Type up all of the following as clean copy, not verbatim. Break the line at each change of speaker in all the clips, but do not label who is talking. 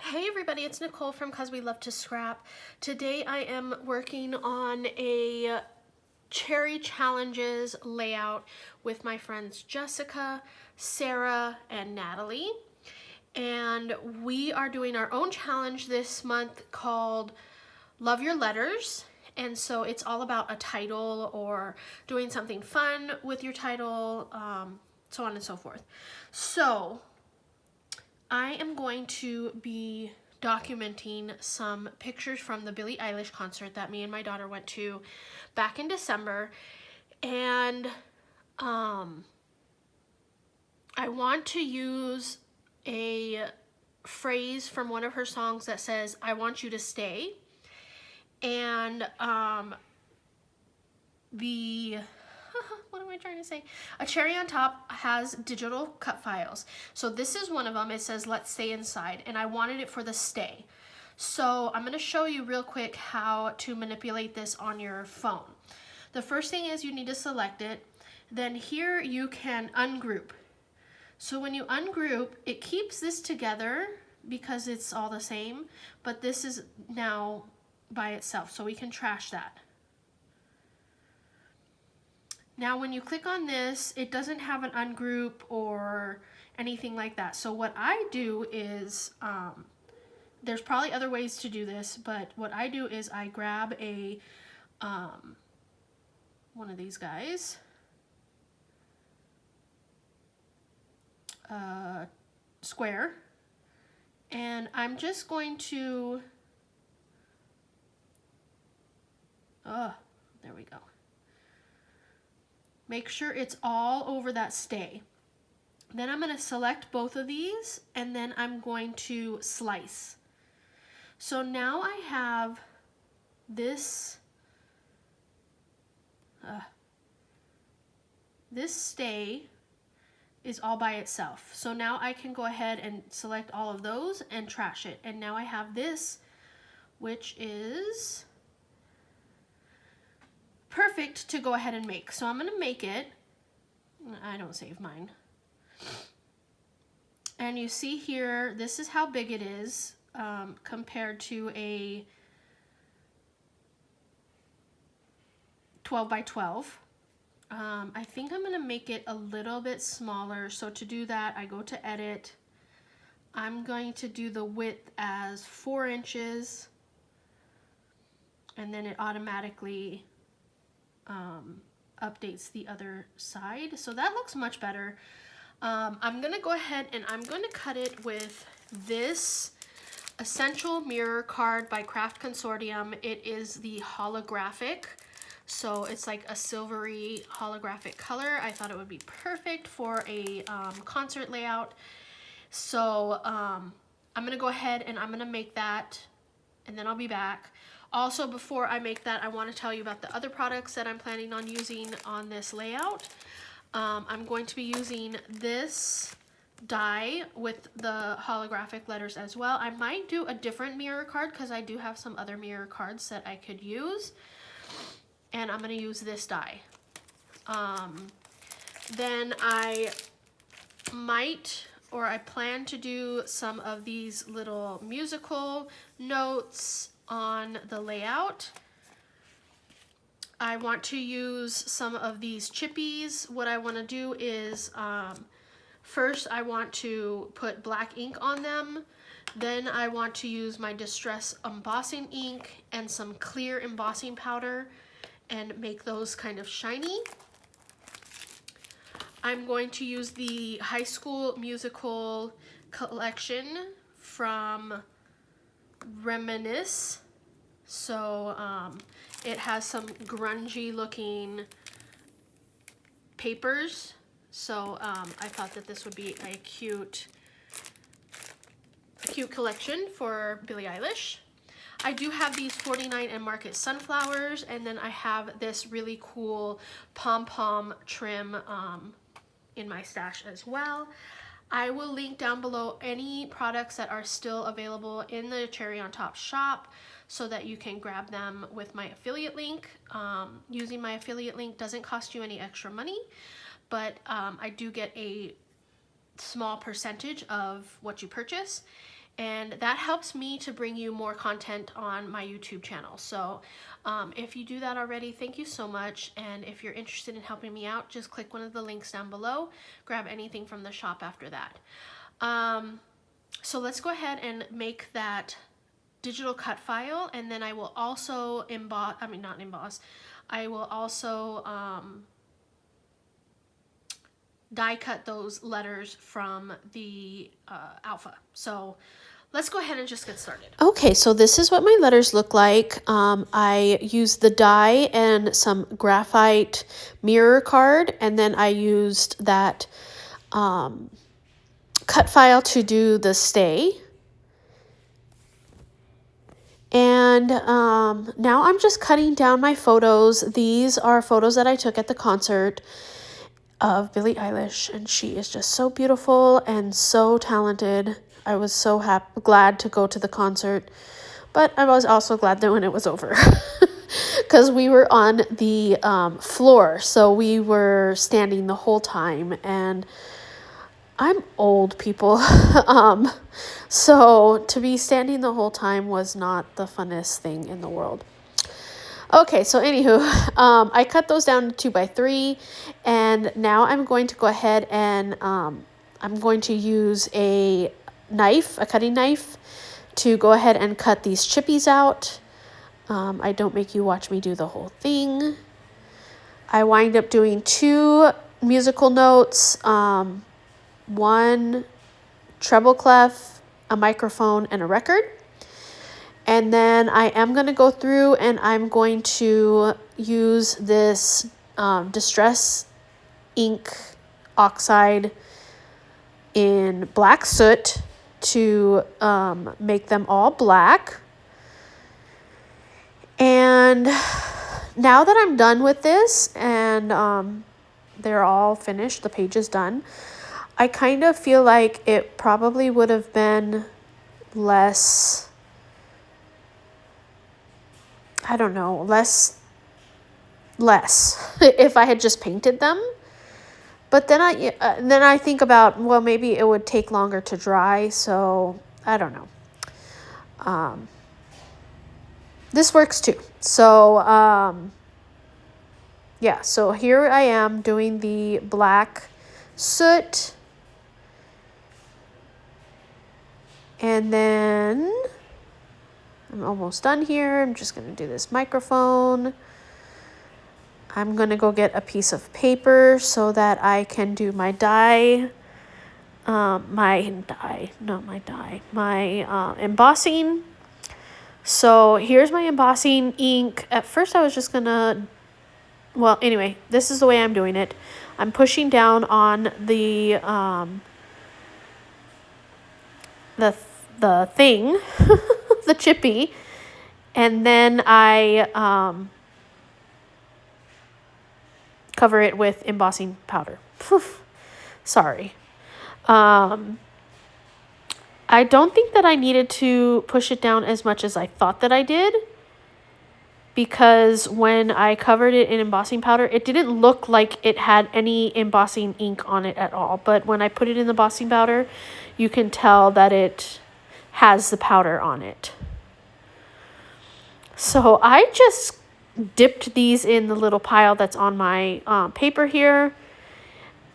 Hey everybody, it's Nicole from Cause We Love to Scrap. Today I am working on a Cherry Challenges layout with my friends Jessica, Sarah, and Natalie. And we are doing our own challenge this month called Love Your Letters. And so it's all about a title or doing something fun with your title, so on and so forth. So I am going to be documenting some pictures from the Billie Eilish concert that me and my daughter went to back in December. And I want to use a phrase from one of her songs that says, "I want you to stay." And what am I trying to say? A Cherry on Top has digital cut files. So this is one of them. It says, "Let's stay inside." And I wanted it for the stay. So I'm going to show you real quick how to manipulate this on your phone. The first thing is you need to select it. Then here you can ungroup. So when you ungroup, it keeps this together because it's all the same, but this is now by itself. So we can trash that. Now when you click on this, it doesn't have an ungroup or anything like that. So what I do is, there's probably other ways to do this, but what I do is I grab a, one of these guys, square, and I'm just going to, there we go. Make sure it's all over that stay. Then I'm going to select both of these and then I'm going to slice. So now I have this, this stay is all by itself. So now I can go ahead and select all of those and trash it. And now I have this, which is perfect to go ahead and make. So I'm going to make it. I don't save mine. And you see here, this is how big it is compared to a 12 by 12. I think I'm going to make it a little bit smaller. So to do that, I go to edit. I'm going to do the width as 4 inches. And then it automatically updates the other side. So that looks much better. I'm going to go ahead and I'm going to cut it with this Essential Mirror card by Craft Consortium. It is the holographic. So it's like a silvery holographic color. I thought it would be perfect for a concert layout. So I'm going to go ahead and I'm going to make that and then I'll be back. Also, before I make that, I want to tell you about the other products that I'm planning on using on this layout. I'm going to be using this die with the holographic letters as well. I might do a different mirror card because I do have some other mirror cards that I could use. And I'm going to use this die. Then I might, or I plan to do some of these little musical notes on the layout. I want to use some of these chippies. What I want to do is, first I want to put black ink on them. Then I want to use my Distress embossing ink and some clear embossing powder and make those kind of shiny. I'm going to use the High School Musical collection from Reminisce. So it has some grungy looking papers. So I thought that this would be a cute collection for Billie Eilish. I do have these 49 and Market sunflowers, and then I have this really cool pom-pom trim in my stash as well. I will link down below any products that are still available in the Cherry on Top shop so that you can grab them with my affiliate link. Using my affiliate link doesn't cost you any extra money, but I do get a small percentage of what you purchase. And that helps me to bring you more content on my YouTube channel. So if you do that already, thank you so much. And if you're interested in helping me out, just click one of the links down below. Grab anything from the shop after that. So let's go ahead and make that digital cut file, and then I will also I will also die cut those letters from the alpha. So let's go ahead and just get started. Okay, so this is what my letters look like. I used the die and some graphite mirror card, and then I used that cut file to do the stay. And now I'm just cutting down my photos. These are photos that I took at the concert of Billie Eilish, and she is just so beautiful and so talented. I was so glad to go to the concert, but I was also glad that when it was over because we were on the floor, so we were standing the whole time, and I'm old, people. So to be standing the whole time was not the funnest thing in the world. Okay, so anywho, I cut those down to 2x3, and now I'm going to go ahead and I'm going to use a cutting knife, to go ahead and cut these chippies out. I don't make you watch me do the whole thing. I wind up doing 2 musical notes, 1 treble clef, a microphone, and a record. And then I am going to go through and I'm going to use this Distress ink oxide in black soot to make them all black. And now that I'm done with this and they're all finished, the page is done, I kind of feel like it probably would have been less, I don't know, less if I had just painted them. But then I think about, well, maybe it would take longer to dry, so I don't know. This works too. So yeah, so here I am doing the black soot. And then I'm almost done here. I'm just going to do this microphone. I'm going to go get a piece of paper so that I can do my embossing. So here's my embossing ink. At first I was just going to, well, anyway, this is the way I'm doing it. I'm pushing down on the thing, the chippy, and then I cover it with embossing powder. Sorry. I don't think that I needed to push it down as much as I thought that I did, because when I covered it in embossing powder, it didn't look like it had any embossing ink on it at all. But when I put it in the embossing powder, you can tell that it has the powder on it. So I just dipped these in the little pile that's on my paper here.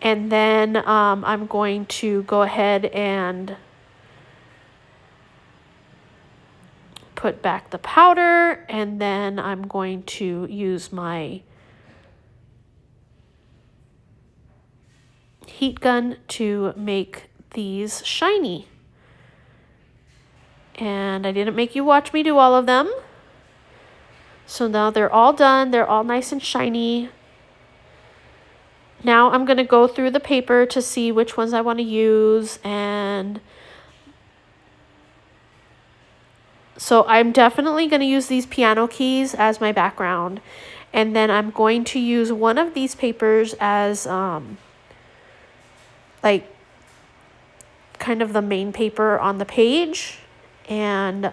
And then I'm going to go ahead and put back the powder. And then I'm going to use my heat gun to make these shiny. And I didn't make you watch me do all of them. So now they're all done. They're all nice and shiny. Now I'm going to go through the paper to see which ones I want to use. And so I'm definitely going to use these piano keys as my background. And then I'm going to use one of these papers as like kind of the main paper on the page. And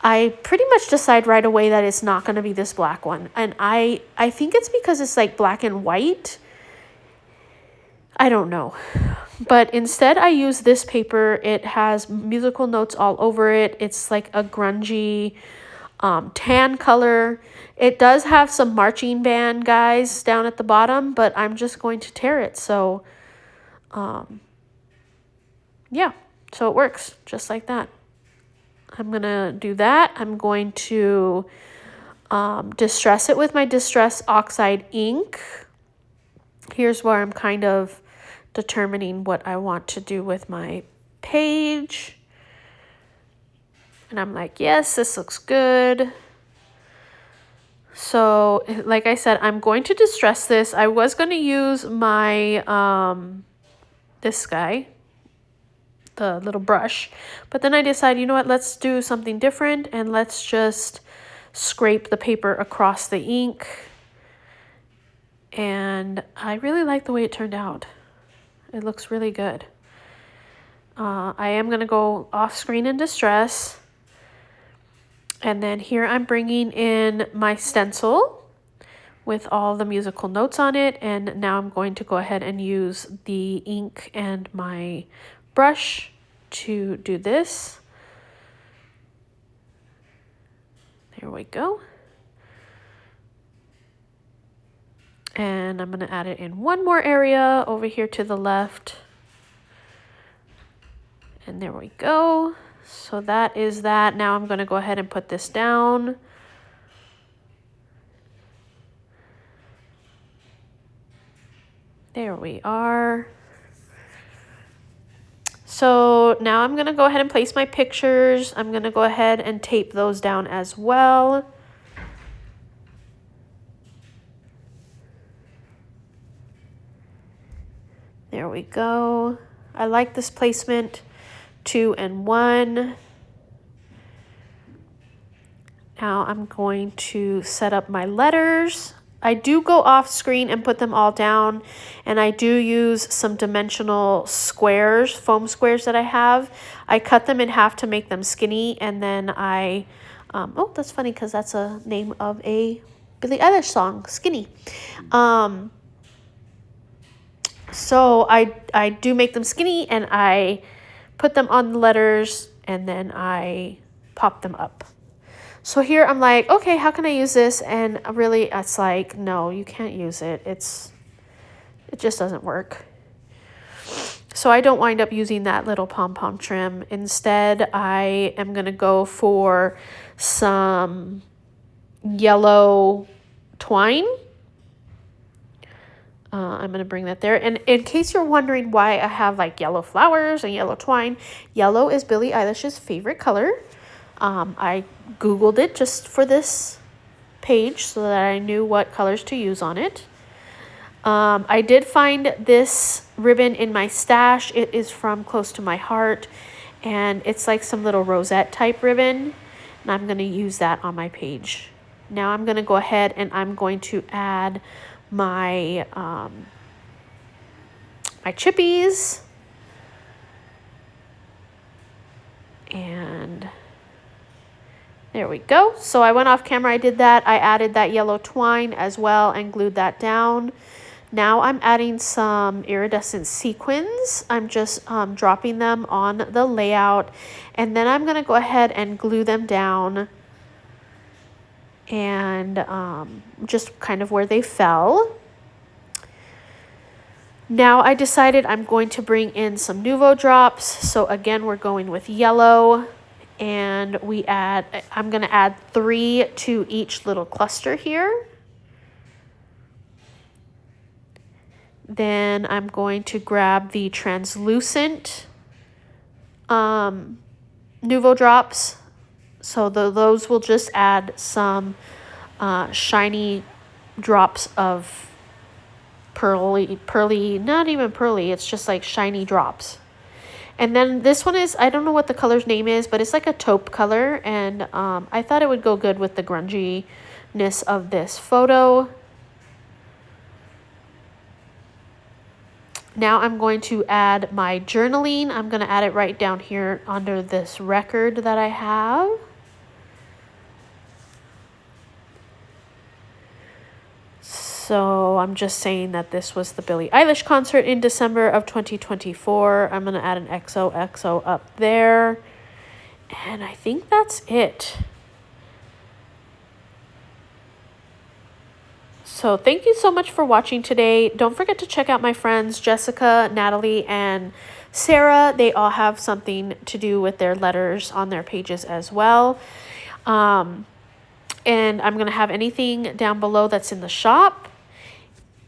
I pretty much decide right away that it's not going to be this black one. And I think it's because it's like black and white. I don't know. But instead I use this paper. It has musical notes all over it. It's like a grungy tan color. It does have some marching band guys down at the bottom, but I'm just going to tear it. So, yeah, so it works just like that. I'm going to do that. I'm going to distress it with my Distress Oxide ink. Here's where I'm kind of determining what I want to do with my page. And I'm like, yes, this looks good. So, like I said, I'm going to distress this. I was going to use my, this guy, the little brush. But then I decided, you know what, let's do something different. And let's just scrape the paper across the ink. And I really like the way it turned out. It looks really good. I am going to go off screen and distress. And then here I'm bringing in my stencil with all the musical notes on it. And now I'm going to go ahead and use the ink and my brush to do this. There we go. And I'm going to add it in one more area over here to the left. And there we go. So that is that. Now I'm going to go ahead and put this down. There we are. So now I'm going to go ahead and place my pictures. I'm going to go ahead and tape those down as well. There we go. I like this placement, 2 and 1. Now I'm going to set up my letters. I do go off screen and put them all down, and I do use some dimensional squares, foam squares that I have. I cut them in half to make them skinny, and then I, oh, that's funny because that's a name of a Billie Eilish song, Skinny. So I do make them skinny, and I put them on the letters, and then I pop them up. So here I'm like, okay, how can I use this? And really, it's like, no, you can't use it. It just doesn't work. So I don't wind up using that little pom-pom trim. Instead, I am going to go for some yellow twine. I'm going to bring that there. And in case you're wondering why I have like yellow flowers and yellow twine, yellow is Billie Eilish's favorite color. I Googled it just for this page so that I knew what colors to use on it. I did find this ribbon in my stash. It is from Close to My Heart, and it's like some little rosette type ribbon, and I'm going to use that on my page. Now I'm going to go ahead and I'm going to add my my chippies, and there we go. So I went off camera, I did that. I added that yellow twine as well and glued that down. Now I'm adding some iridescent sequins. I'm just dropping them on the layout, and then I'm gonna go ahead and glue them down and just kind of where they fell. Now I decided I'm going to bring in some Nuvo drops. So again, we're going with yellow, and I'm going to add 3 to each little cluster here. Then I'm going to grab the translucent Nuvo drops. So those will just add some shiny drops of pearly, not even pearly, it's just like shiny drops. And then this one is, I don't know what the color's name is, but it's like a taupe color, and I thought it would go good with the grunginess of this photo. Now I'm going to add my journaling. I'm going to add it right down here under this record that I have. So I'm just saying that this was the Billie Eilish concert in December of 2024. I'm going to add an XOXO up there. And I think that's it. So thank you so much for watching today. Don't forget to check out my friends Jessica, Natalie, and Sarah. They all have something to do with their letters on their pages as well. And I'm going to have anything down below that's in the shop.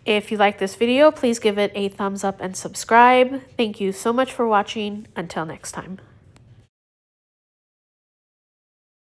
If you like this video, please give it a thumbs up and subscribe. Thank you so much for watching. Until next time.